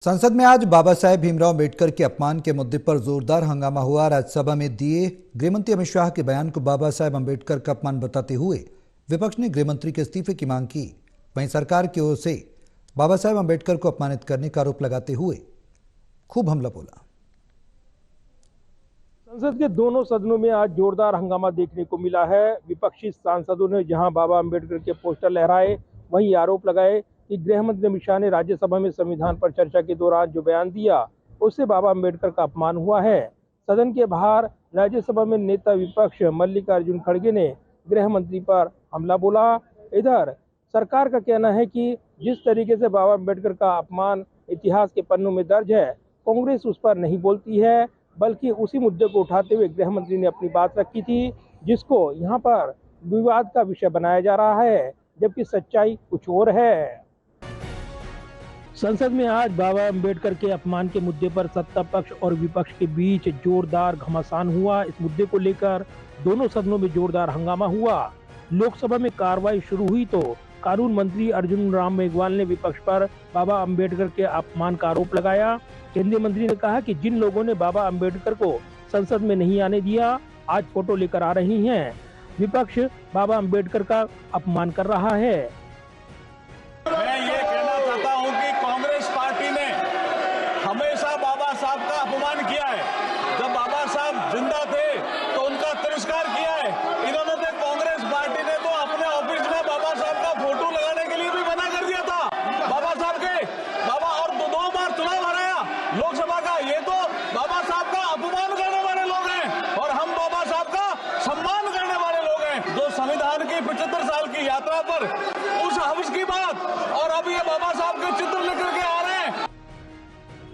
संसद में आज बाबा साहेब भीमराव अम्बेडकर के अपमान के मुद्दे पर जोरदार हंगामा हुआ। राज्यसभा में दिए गृहमंत्री अमित शाह के बयान को बाबा साहेब अम्बेडकर का अपमान बताते हुए विपक्ष ने गृहमंत्री के इस्तीफे की मांग की। वहीं सरकार की ओर से बाबा साहेब अम्बेडकर को अपमानित करने का आरोप लगाते हुए खूब हमला बोला। संसद के दोनों सदनों में आज जोरदार हंगामा देखने को मिला है। विपक्षी सांसदों ने जहां बाबा अम्बेडकर के पोस्टर लहराए, वहीं आरोप लगाए कि गृह मंत्री अमित शाह ने राज्यसभा में संविधान पर चर्चा के दौरान जो बयान दिया उससे बाबा अम्बेडकर का अपमान हुआ है। सदन के बाहर राज्यसभा में नेता विपक्ष मल्लिकार्जुन खड़गे ने गृह मंत्री पर हमला बोला। इधर सरकार का कहना है कि जिस तरीके से बाबा अम्बेडकर का अपमान इतिहास के पन्नों में दर्ज है, कांग्रेस उस पर नहीं बोलती है, बल्कि उसी मुद्दे को उठाते हुए गृह मंत्री ने अपनी बात रखी थी, जिसको यहाँ पर विवाद का विषय बनाया जा रहा है, जबकि सच्चाई कुछ और है। संसद में आज बाबा अम्बेडकर के अपमान के मुद्दे पर सत्ता पक्ष और विपक्ष के बीच जोरदार घमासान हुआ। इस मुद्दे को लेकर दोनों सदनों में जोरदार हंगामा हुआ। लोकसभा में कार्रवाई शुरू हुई तो कानून मंत्री अर्जुन राम मेघवाल ने विपक्ष पर बाबा अम्बेडकर के अपमान का आरोप लगाया। केंद्रीय मंत्री ने कहा कि जिन लोगों ने बाबा अम्बेडकर को संसद में नहीं आने दिया, आज फोटो लेकर आ रही हैं। विपक्ष बाबा अम्बेडकर का अपमान कर रहा है। मैं ये कहना चाहता हूं कि कांग्रेस पार्टी ने हमेशा बाबा साहब का अपमान किया है। जब बाबा साहब जिंदा थे तो उनका तिरस्कार किया है। इन्होंने तो कांग्रेस पार्टी ने तो अपने ऑफिस में बाबा साहब का फोटो लगाने के लिए भी मना कर दिया था। बाबा साहब के और दो बार चुनाव हराया लोकसभा का। ये तो बाबा साहब का अपमान करने वाले लोग हैं और हम बाबा साहब का सम्मान करने वाले लोग हैं। जो संविधान की 75 साल की यात्रा पर उस हवस की बात और अब ये बाबा साहब के चित्र लेकर के आ रहे हैं।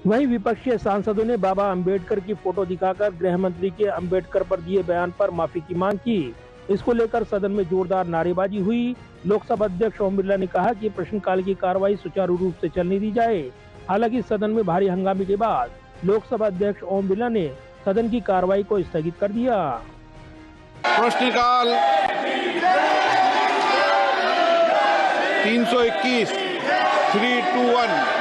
वहीं विपक्षी सांसदों ने बाबा अम्बेडकर की फोटो दिखाकर गृह मंत्री के अम्बेडकर पर दिए बयान पर माफी की मांग की। इसको लेकर सदन में जोरदार नारेबाजी हुई। लोकसभा अध्यक्ष ओम बिरला ने कहा कि प्रश्नकाल की कार्रवाई सुचारू रूप से चलने दी जाए। हालांकि सदन में भारी हंगामे के बाद लोकसभा अध्यक्ष ओम बिरला ने सदन की कार्रवाई को स्थगित कर दिया। प्रश्नकाल 321 321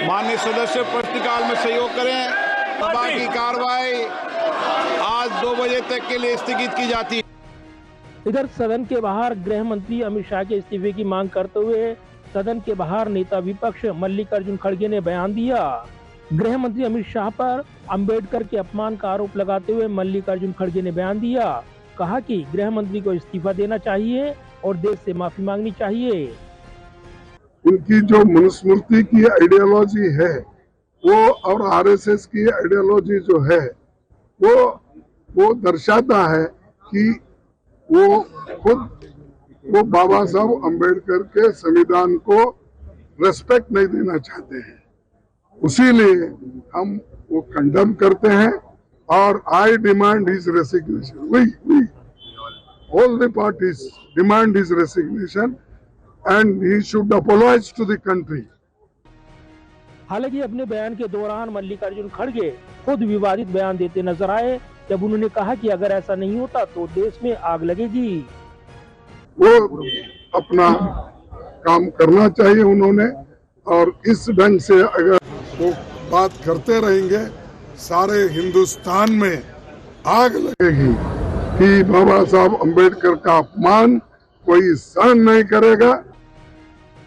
माननीय सदस्य प्रश्नकाल में सहयोग करें। सभा की कार्रवाई आज 2 बजे तक के लिए स्थगित की जाती है। इधर सदन के बाहर गृह मंत्री अमित शाह के इस्तीफे की मांग करते हुए सदन के बाहर नेता विपक्ष मल्लिकार्जुन खड़गे ने बयान दिया। गृह मंत्री अमित शाह पर अम्बेडकर के अपमान का आरोप लगाते हुए मल्लिकार्जुन खड़गे ने बयान दिया। कहा कि गृह मंत्री को इस्तीफा देना चाहिए और देश से माफी मांगनी चाहिए। उनकी जो मनुस्मृति की आइडियोलॉजी है वो और आरएसएस की आइडियोलॉजी जो है वो दर्शाता है कि वो खुद बाबा साहब अम्बेडकर के संविधान को रेस्पेक्ट नहीं देना चाहते हैं। उसीलिए हम वो कंडेम करते हैं और I demand his resignation. We all the parties demand his resignation and he should apologize to the country. हालांकि अपने बयान के दौरान मल्लिकार्जुन खड़गे खुद विवादित बयान देते नजर आए, जब उन्होंने कहा कि अगर ऐसा नहीं होता तो देश में आग लगेगी। वो अपना काम करना चाहिए उन्होंने, और इस ढंग से अगर वो बात करते रहेंगे सारे हिंदुस्तान में आग लगेगी कि बाबा साहब अम्बेडकर का अपमान कोई सहन नहीं करेगा।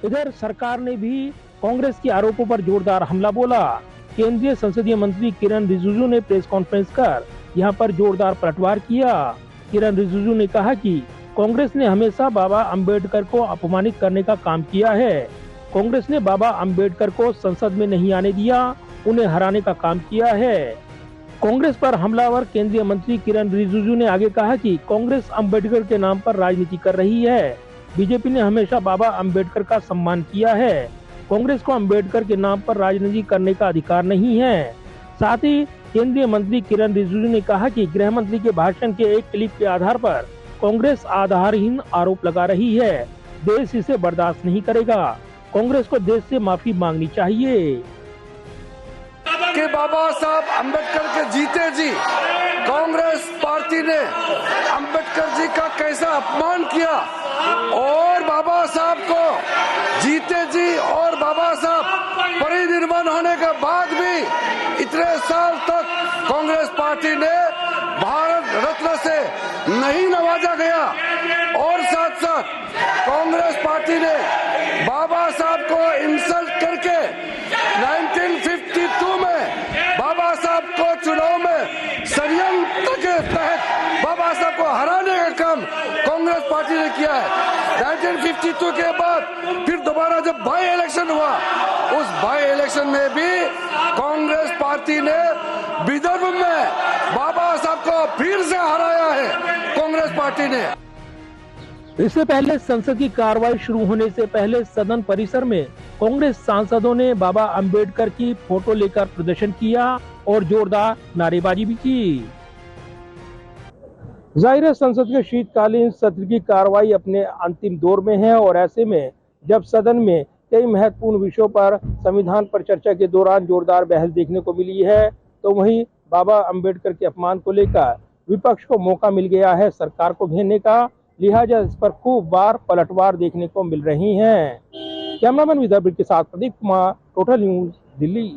इधर सरकार ने भी कांग्रेस के आरोपों पर जोरदार हमला बोला। केंद्रीय संसदीय मंत्री किरण रिजिजू ने प्रेस कॉन्फ्रेंस कर यहां पर जोरदार पलटवार किया। किरण रिजिजू ने कहा कि कांग्रेस ने हमेशा बाबा अम्बेडकर को अपमानित करने का काम किया है। कांग्रेस ने बाबा अम्बेडकर को संसद में नहीं आने दिया, उन्हें हराने का काम किया है। कांग्रेस पर हमलावर केंद्रीय मंत्री किरण रिजिजू ने आगे कहा कि कांग्रेस अम्बेडकर के नाम पर राजनीति कर रही है। बीजेपी ने हमेशा बाबा अम्बेडकर का सम्मान किया है। कांग्रेस को अम्बेडकर के नाम पर राजनीति करने का अधिकार नहीं है। साथ ही केंद्रीय मंत्री किरण रिजिजू ने कहा कि गृह मंत्री के भाषण के एक क्लिप के आधार पर कांग्रेस आधारहीन आरोप लगा रही है। देश इसे बर्दाश्त नहीं करेगा। कांग्रेस को देश से माफी मांगनी चाहिए। कि बाबा साहब अम्बेडकर के जीते जी कांग्रेस पार्टी ने अम्बेडकर जी का कैसा अपमान किया, और बाबा साहब को जीते जी और बाबा साहब परिनिर्वाण होने के बाद भी इतने साल तक कांग्रेस पार्टी ने भारत रत्न से नहीं नवाजा गया और साथ साथ कांग्रेस पार्टी ने बाबा साहब को इंसल्ट करके 1952 में बाबा साहब को चुनाव में षड्यंत्र के तहत बाबा साहब को हराने का काम कांग्रेस पार्टी ने किया है। 1952 के बाद फिर दोबारा जब बाई इलेक्शन हुआ, उस बाई इलेक्शन में भी कांग्रेस पार्टी ने विदर्भ में बाबा साहब को फिर से हराया है कांग्रेस पार्टी ने। इससे पहले संसद की कार्रवाई शुरू होने से पहले सदन परिसर में कांग्रेस सांसदों ने बाबा अंबेडकर की फोटो लेकर प्रदर्शन किया और जोरदार नारेबाजी भी की। जाहिर है संसद के शीतकालीन सत्र की कार्रवाई अपने अंतिम दौर में है और ऐसे में जब सदन में कई महत्वपूर्ण विषयों पर संविधान पर चर्चा के दौरान जोरदार बहस देखने को मिली है, तो वहीं बाबा अंबेडकर के अपमान को लेकर विपक्ष को मौका मिल गया है सरकार को घेरने का। लिहाजा इस पर खूब बार पलटवार देखने को मिल रही हैं। कैमरामैन विदर्भ के साथ प्रदीप कुमार, टोटल न्यूज, दिल्ली।